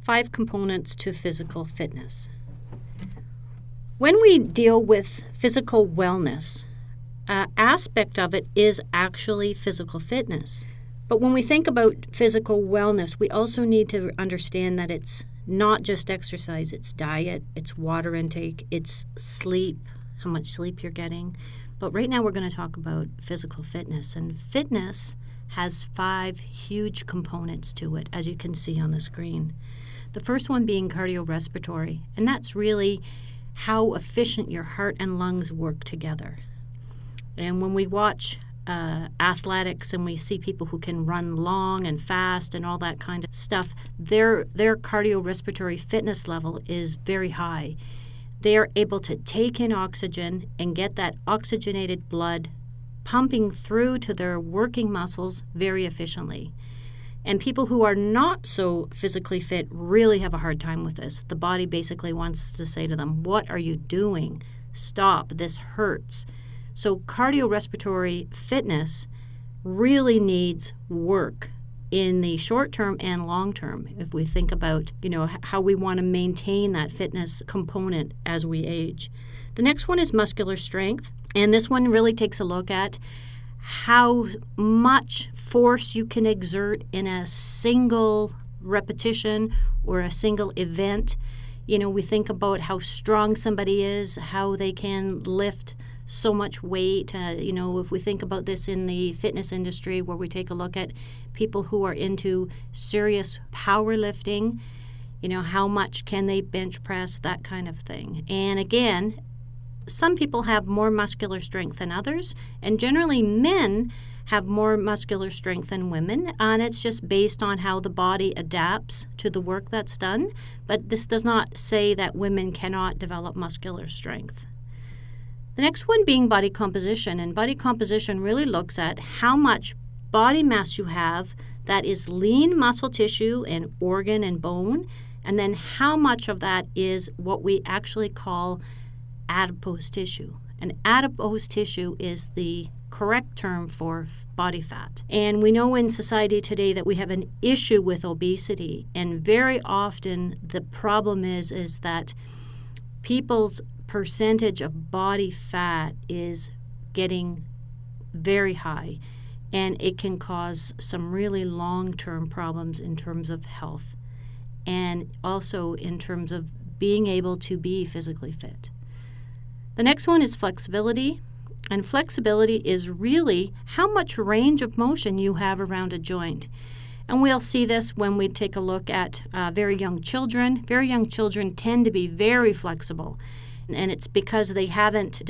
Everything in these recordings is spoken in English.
5 components to physical fitness. When we deal with physical wellness, aspect of it is actually physical fitness. But when we think about physical wellness, we also need to understand that it's not just exercise, it's diet, it's water intake, it's sleep, how much sleep you're getting. But right now we're going to talk about physical fitness. And fitness has 5 huge components to it, as you can see on the screen. The first one being cardiorespiratory, and that's really how efficient your heart and lungs work together. And when we watch athletics and we see people who can run long and fast and all that kind of stuff, their cardiorespiratory fitness level is very high. They are able to take in oxygen and get that oxygenated blood pumping through to their working muscles very efficiently. And people who are not so physically fit really have a hard time with this. The body basically wants to say to them, "What are you doing? Stop, this hurts." So cardiorespiratory fitness really needs work in the short term and long term if we think about, how we want to maintain that fitness component as we age. The next one is muscular strength, and this one really takes a look at how much force you can exert in a single repetition or a single event. We think about how strong somebody is, how they can lift so much weight. If we think about this in the fitness industry where we take a look at people who are into serious powerlifting, how much can they bench press, that kind of thing. And again, some people have more muscular strength than others, and generally men have more muscular strength than women, and it's just based on how the body adapts to the work that's done. But this does not say that women cannot develop muscular strength. The next one being body composition, and body composition really looks at how much body mass you have that is lean muscle tissue and organ and bone, and then how much of that is what we actually call adipose tissue. And adipose tissue is the correct term for body fat. And we know in society today that we have an issue with obesity, and very often the problem is that people's percentage of body fat is getting very high, and it can cause some really long-term problems in terms of health and also in terms of being able to be physically fit. The next one is flexibility, and flexibility is really how much range of motion you have around a joint. And we'll see this when we take a look at very young children. Very young children tend to be very flexible, and it's because they haven't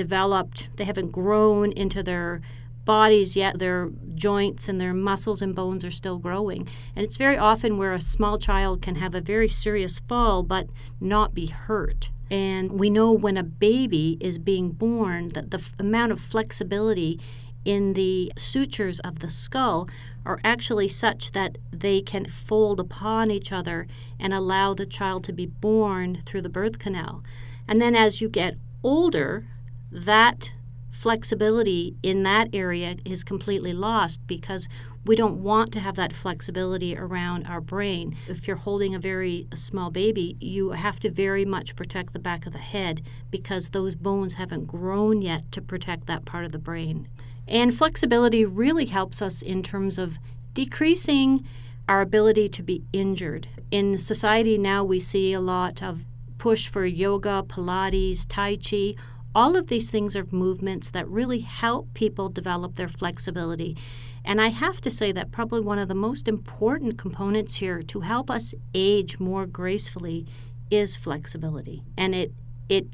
grown into their bodies yet. Their joints and their muscles and bones are still growing. And it's very often where a small child can have a very serious fall but not be hurt. And we know when a baby is being born that the amount of flexibility in the sutures of the skull are actually such that they can fold upon each other and allow the child to be born through the birth canal. And then as you get older, that flexibility in that area is completely lost because we don't want to have that flexibility around our brain. If you're holding a very small baby, you have to very much protect the back of the head because those bones haven't grown yet to protect that part of the brain. And flexibility really helps us in terms of decreasing our ability to be injured. In society now, we see a lot of push for yoga, Pilates, Tai Chi. All of these things are movements that really help people develop their flexibility. And I have to say that probably one of the most important components here to help us age more gracefully is flexibility. And it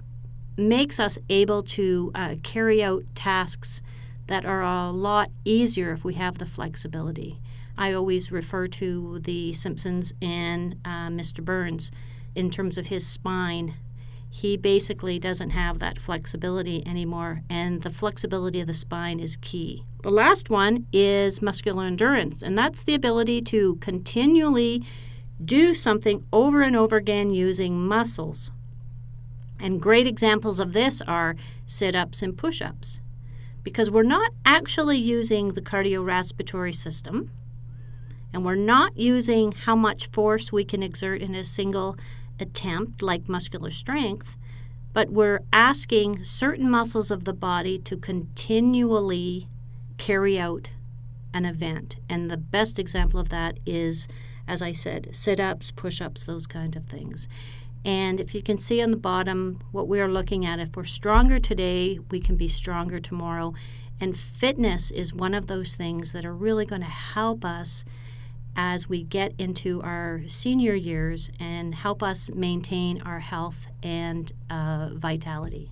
makes us able to carry out tasks that are a lot easier if we have the flexibility. I always refer to The Simpsons and Mr. Burns in terms of his spine. He basically doesn't have that flexibility anymore, and the flexibility of the spine is key. The last one is muscular endurance, and that's the ability to continually do something over and over again using muscles. And great examples of this are sit-ups and push-ups, because we're not actually using the cardiorespiratory system. And we're not using how much force we can exert in a single attempt, like muscular strength, but we're asking certain muscles of the body to continually carry out an event. And the best example of that is, as I said, sit-ups, push-ups, those kinds of things. And if you can see on the bottom what we are looking at, if we're stronger today, we can be stronger tomorrow. And fitness is one of those things that are really going to help us as we get into our senior years and help us maintain our health and vitality.